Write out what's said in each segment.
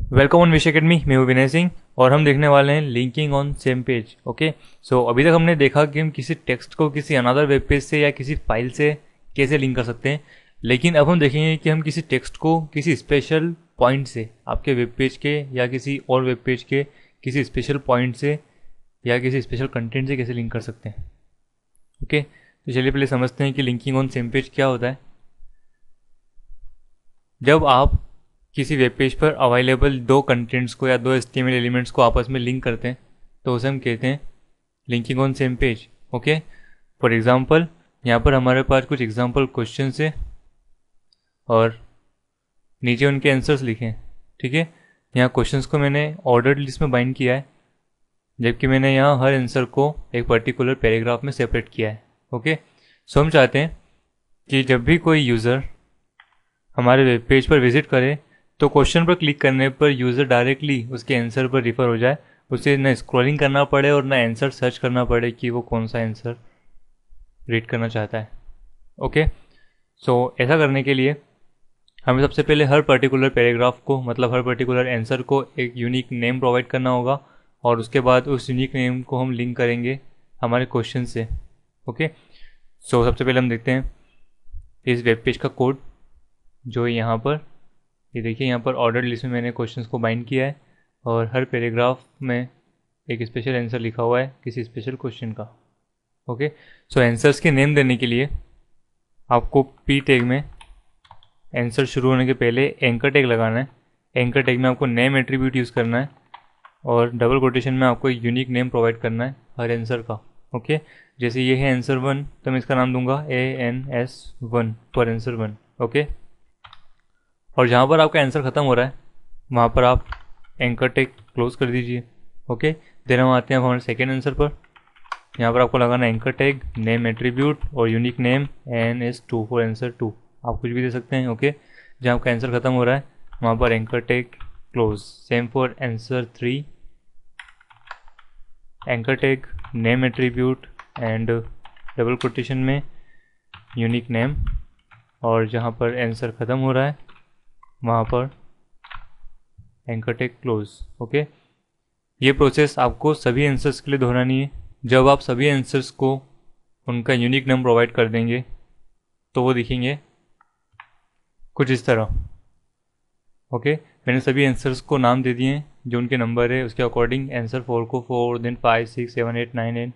Welcome on wish academy. मैं हूँ विनय सिंह और हम देखने वाले हैं linking on same page. Okay, so अभी तक हमने देखा कि हम किसी टेक्स्ट को किसी अनदर वेब पेज से या किसी फाइल से कैसे लिंक कर सकते हैं। लेकिन अब हम देखेंगे कि हम किसी टेक्स्ट को किसी स्पेशल पॉइंट से आपके वेब पेज के या किसी और वेब पेज के किसी स्पेशल पॉइंट से या किसी स्पेशल कंटेंट से कैसे लिंक कर सकते हैं। ओके, तो चलिए पहले समझते हैं कि लिंकिंग ऑन सेम पेज क्या होता है। जब आप किसी वेब पेज पर अवेलेबल दो कंटेंट्स को या दो HTML एलिमेंट्स को आपस में लिंक करते हैं तो उसे हम कहते हैं linking on same page. Okay, for example यहाँ पर हमारे पास कुछ एग्जांपल क्वेश्चन है और नीचे उनके आंसर्स लिखे हैं। ठीक है, यहाँ क्वेश्चंस को मैंने ऑर्डर्ड लिस्ट में बाइंड किया है, जबकि मैंने यहाँ हर आंसर को एक पर्टिकुलर पैराग्राफ में सेपरेट किया है। ओके, सो हम चाहते हैं कि जब भी कोई यूज़र हमारे वेब पेज पर विजिट करे तो क्वेश्चन पर क्लिक करने पर यूज़र डायरेक्टली उसके आंसर पर रिफ़र हो जाए, उसे न स्क्रॉलिंग करना पड़े और न आंसर सर्च करना पड़े कि वो कौन सा आंसर रीड करना चाहता है। ओके, सो ऐसा करने के लिए हमें सबसे पहले हर पर्टिकुलर पैराग्राफ को, मतलब हर पर्टिकुलर आंसर को एक यूनिक नेम प्रोवाइड करना होगा और उसके बाद उस यूनिक नेम को हम लिंक करेंगे हमारे क्वेश्चन से। ओके, सो सबसे पहले हम देखते हैं इस वेब पेज का कोड जो यहाँ पर, ये देखिए यहाँ पर ऑर्डर लिस्ट में मैंने क्वेश्चंस को बाइंड किया है और हर पैराग्राफ में एक स्पेशल आंसर लिखा हुआ है किसी स्पेशल क्वेश्चन का। ओके, सो आंसर्स के नेम देने के लिए आपको पी टैग में आंसर शुरू होने के पहले एंकर टैग लगाना है। एंकर टैग में आपको नेम एट्रीब्यूट यूज़ करना है और डबल कोटेशन में आपको एक यूनिक नेम प्रोवाइड करना है हर आंसर का। ओके, जैसे ये है आंसर 1 तो मैं इसका नाम दूंगा ANS1 फॉर आंसर 1। ओके, और जहाँ पर आपका आंसर ख़त्म हो रहा है वहाँ पर आप एंकर टैग क्लोज कर दीजिए। ओके, देन हम आते हैं हमारे सेकेंड आंसर पर। यहाँ पर आपको लगाना एंकर टैग, नेम एट्रीब्यूट और unique name ANS2 for answer 2। आप कुछ भी दे सकते हैं। ओके, जहाँ आपका आंसर ख़त्म हो रहा है वहाँ पर anchor tag close. Same for answer 3, anchor tag, name attribute and double quotation में यूनिक नेम, और जहाँ पर आंसर ख़त्म हो रहा है वहाँ पर एंकर टैग क्लोज। ओके, ये प्रोसेस आपको सभी आंसर्स के लिए दोहरानी है। जब आप सभी आंसर्स को उनका यूनिक नेम प्रोवाइड कर देंगे तो वो दिखेंगे कुछ इस तरह। ओके, मैंने सभी आंसर्स को नाम दे दिए हैं जो उनके नंबर है उसके अकॉर्डिंग। आंसर 4 को 4, देन 5, 6, 7, 8, 9 एंड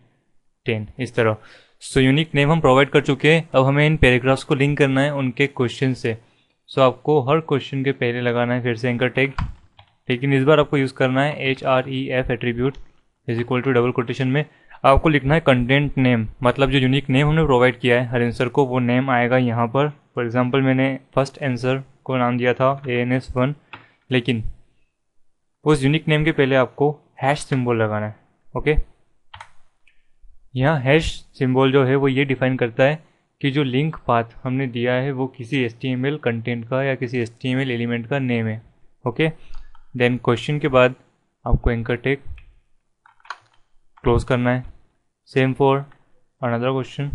10 इस तरह। सो यूनिक नेम हम प्रोवाइड कर चुके हैं। अब हमें इन पैराग्राफ्स को लिंक करना है उनके क्वेश्चन से। सो आपको हर क्वेश्चन के पहले लगाना है फिर से एंकर टैग, लेकिन इस बार आपको यूज़ करना है HREF attribute is equal to double quotation में आपको लिखना है कंटेंट नेम, मतलब जो यूनिक नेम हमने प्रोवाइड किया है हर आंसर को वो नेम आएगा यहाँ पर। फॉर एग्जांपल मैंने फर्स्ट आंसर को नाम दिया था ANS1, लेकिन उस यूनिक नेम के पहले आपको हैश सिंबल लगाना है। ओके, यहाँ हैश सिंबल जो है वो ये डिफाइन करता है कि जो लिंक पाथ हमने दिया है वो किसी HTML कंटेंट का या किसी HTML एलिमेंट का नेम है। ओके, देन क्वेश्चन के बाद आपको एंकर टैग क्लोज करना है। Same for another question,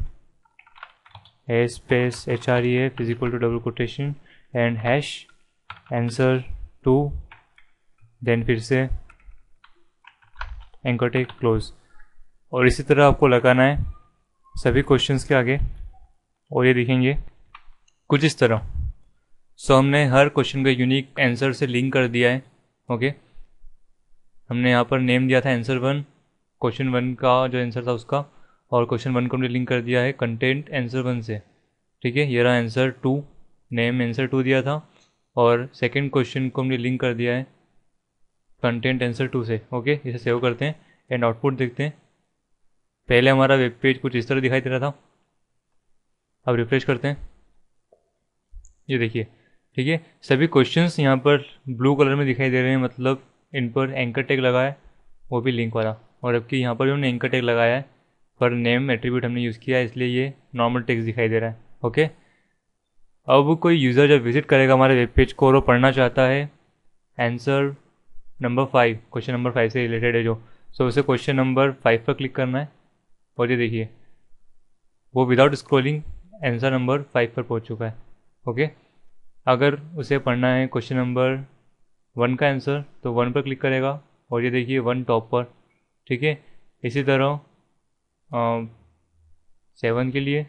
A space HREF is equal to double quotation and hash answer 2, then फिर से एंकर टैग क्लोज। और इसी तरह आपको लगाना है सभी क्वेश्चंस के आगे और ये दिखेंगे कुछ इस तरह। सो हमने हर क्वेश्चन का यूनिक आंसर से लिंक कर दिया है। ओके, हमने यहाँ पर नेम दिया था आंसर 1, क्वेश्चन 1 का जो आंसर था उसका, और क्वेश्चन 1 को हमने लिंक कर दिया है कंटेंट आंसर 1 से। ठीक है, ये रहा आंसर 2, नेम आंसर 2 दिया था और सेकंड क्वेश्चन को हमने लिंक कर दिया है कंटेंट आंसर 2 से। ओके, इसे सेव करते हैं एंड आउटपुट देखते हैं। पहले हमारा वेब पेज कुछ इस तरह दिखाई दे रहा था, अब रिफ्रेश करते हैं, ये देखिए। ठीक है, सभी क्वेश्चंस यहाँ पर ब्लू कलर में दिखाई दे रहे हैं, मतलब इन पर एंकर टैग लगा है वो भी लिंक वाला, और जबकि यहाँ पर भी हमने एंकर टैग लगाया है पर नेम एट्रीब्यूट हमने यूज़ किया है इसलिए ये नॉर्मल टेक्स्ट दिखाई दे रहा है। ओके, अब कोई यूज़र जब विजिट करेगा हमारे वेब पेज को और वो पढ़ना चाहता है आंसर नंबर 5, क्वेश्चन नंबर 5 से रिलेटेड है जो, सो उसे क्वेश्चन नंबर 5 पर क्लिक करना है और ये देखिए वो विदाउट स्क्रॉलिंग आंसर नंबर 5 पर पहुंच चुका है। ओके, अगर उसे पढ़ना है क्वेश्चन नंबर 1 का आंसर, तो 1 पर क्लिक करेगा और ये देखिए 1 टॉप पर, ठीक है। इसी तरह 7 के लिए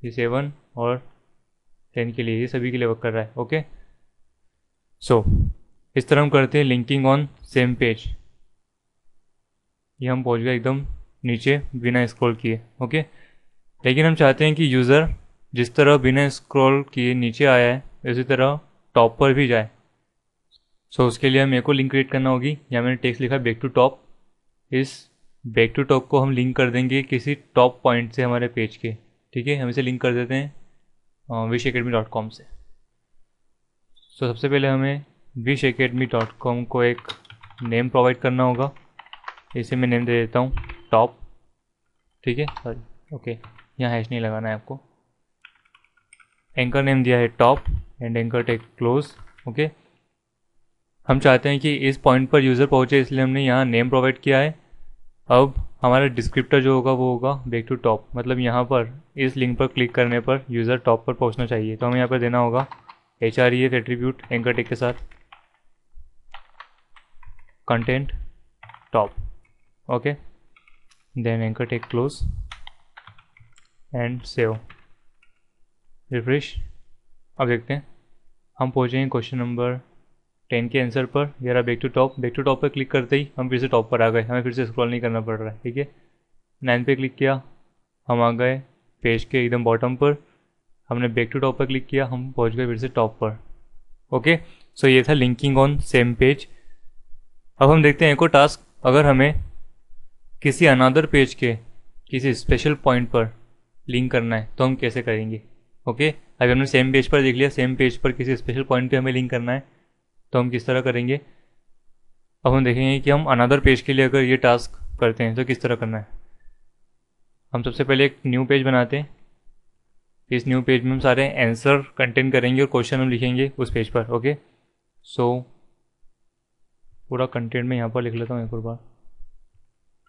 ये 7 और 10 के लिए, ये सभी के लिए वर्क कर रहा है, ओके। सो इस तरह हम करते हैं लिंकिंग ऑन सेम पेज। ये हम पहुंच गए एकदम नीचे बिना स्क्रॉल किए, ओके। लेकिन हम चाहते हैं कि यूज़र जिस तरह बिना स्क्रॉल किए नीचे आया है उसी तरह टॉप पर भी जाए। सो उसके लिए मेरे को लिंक क्रिएट करना होगी। यहाँ मैंने टेक्स्ट लिखा बैक टू टॉप। इस बैक टू टॉप को हम लिंक कर देंगे किसी टॉप पॉइंट से हमारे पेज के, ठीक है। हम इसे लिंक कर देते हैं wishacademy.com से। सो सबसे पहले हमें wishacademy.com को एक नेम प्रोवाइड करना होगा। इसे मैं नेम दे देता हूँ टॉप, ठीक है, सॉरी, ओके। यहाँ हैश नहीं लगाना है आपको। एंकर नेम दिया है top and anchor tag close, okay. हम चाहते हैं कि इस पॉइंट पर यूज़र पहुँचे, इसलिए हमने यहाँ नेम प्रोवाइड किया है। अब हमारा डिस्क्रिप्टर जो होगा वो होगा बैक टू टॉप, मतलब यहाँ पर इस लिंक पर क्लिक करने पर यूज़र टॉप पर पहुँचना चाहिए। तो हमें यहाँ पर देना होगा href एट्रीब्यूट एंकर टेक के साथ content top, okay. Then anchor tag close and save, refresh. अब देखते हैं हम पहुँचेंगे क्वेश्चन नंबर 10 के आंसर पर। ये रहा बैक टू टॉप पर क्लिक करते ही हम फिर से टॉप पर आ गए, हमें फिर से स्क्रॉल नहीं करना पड़ रहा है, ठीक है। 9 पे क्लिक किया, हम आ गए पेज के एकदम बॉटम पर। हमने बैक टू टॉप पर क्लिक किया, हम पहुंच गए फिर से टॉप पर, ओके। सो ये था लिंकिंग ऑन सेम पेज। अब हम देखते हैं एक और टास्क। अगर हमें किसी अनदर पेज के किसी स्पेशल पॉइंट पर लिंक करना है तो हम कैसे करेंगे, ओके। अभी हमने सेम पेज पर देख लिया, सेम पेज पर किसी स्पेशल पॉइंट पर हमें लिंक करना है तो हम किस तरह करेंगे। अब हम देखेंगे कि हम अनदर पेज के लिए अगर ये टास्क करते हैं तो किस तरह करना है। हम सबसे पहले एक न्यू पेज बनाते हैं। इस न्यू पेज में हम सारे आंसर कंटेंट करेंगे और क्वेश्चन हम लिखेंगे उस पेज पर, ओके। सो पूरा कंटेंट मैं यहाँ पर लिख लेता हूँ एक और बार,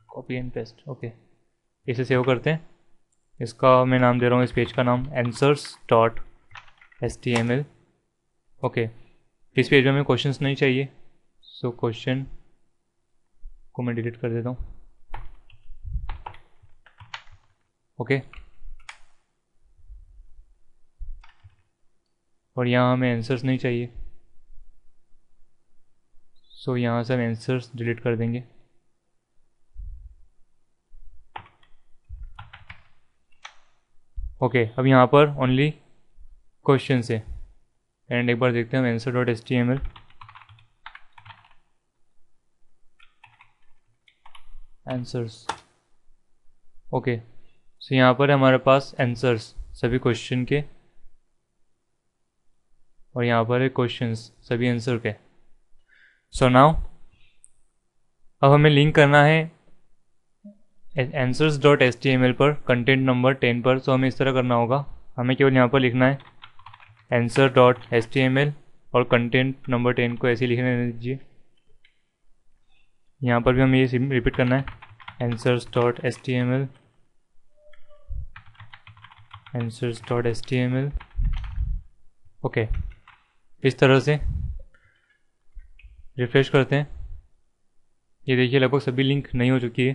कॉपी एंड पेस्ट, ओके। इसे सेव करते हैं। इसका मैं नाम दे रहा हूँ इस पेज का नाम answers.html, ओके। इस पेज में हमें क्वेश्चंस नहीं चाहिए, सो क्वेश्चन को मैं डिलीट कर देता हूँ, ओके। और यहाँ हमें आंसर्स नहीं चाहिए, सो यहाँ से हम आंसर्स डिलीट कर देंगे, ओके। अब यहाँ पर ओनली क्वेश्चन है एंड एक बार देखते हैं हम answer.html, आंसर्स, ओके। सो यहाँ पर हमारे पास आंसर्स सभी क्वेश्चन के और यहाँ पर है क्वेश्चंस सभी आंसर के। सो नाउ अब हमें लिंक करना है answers.html पर कंटेंट नंबर 10 पर। सो हमें इस तरह करना होगा, हमें केवल यहाँ पर लिखना है answer.html और कंटेंट नंबर 10 को ऐसे लिखने दीजिए। यहाँ पर भी हमें ये रिपीट करना है answers.html, answers.html, ओके। इस तरह से रिफ्रेश करते हैं। ये देखिए लगभग सभी लिंक नहीं हो चुकी है।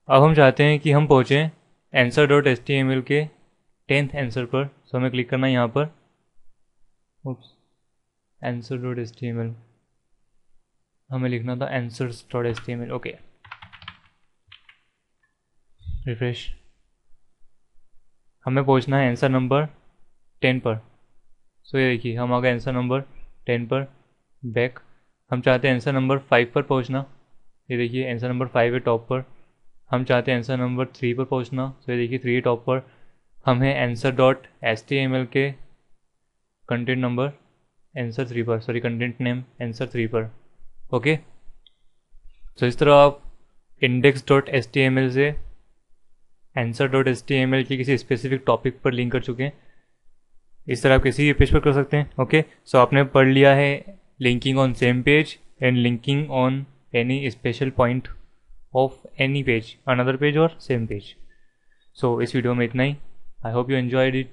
अब हम चाहते हैं कि हम पहुँचें answer.html के 10th आंसर पर। सो हमें क्लिक करना है यहाँ पर, answer.html, हमें लिखना था answers.html, ओके। रिफ्रेश। हमें पहुँचना है आंसर नंबर 10 पर। सो ये देखिए हम आ गए आंसर नंबर 10 पर। बैक। हम चाहते हैं आंसर नंबर 5 पर पहुँचना। ये देखिए आंसर नंबर 5 है टॉप पर। हम चाहते हैं आंसर नंबर 3 पर पहुँचना। तो ये देखिए 3 है टॉप पर। हमें answer.html के कंटेंट नंबर आंसर 3 पर, सॉरी कंटेंट नेम आंसर 3 पर, ओके। तो इस तरह आप index.html से answer.html की किसी स्पेसिफिक टॉपिक पर लिंक कर चुके हैं। इस तरह आप किसी भी पेज पर कर सकते हैं, ओके। सो आपने पढ़ लिया है linking on same page and linking on any special point of any page, another page और सेम पेज। सो इस वीडियो में इतना ही। I hope you enjoyed it.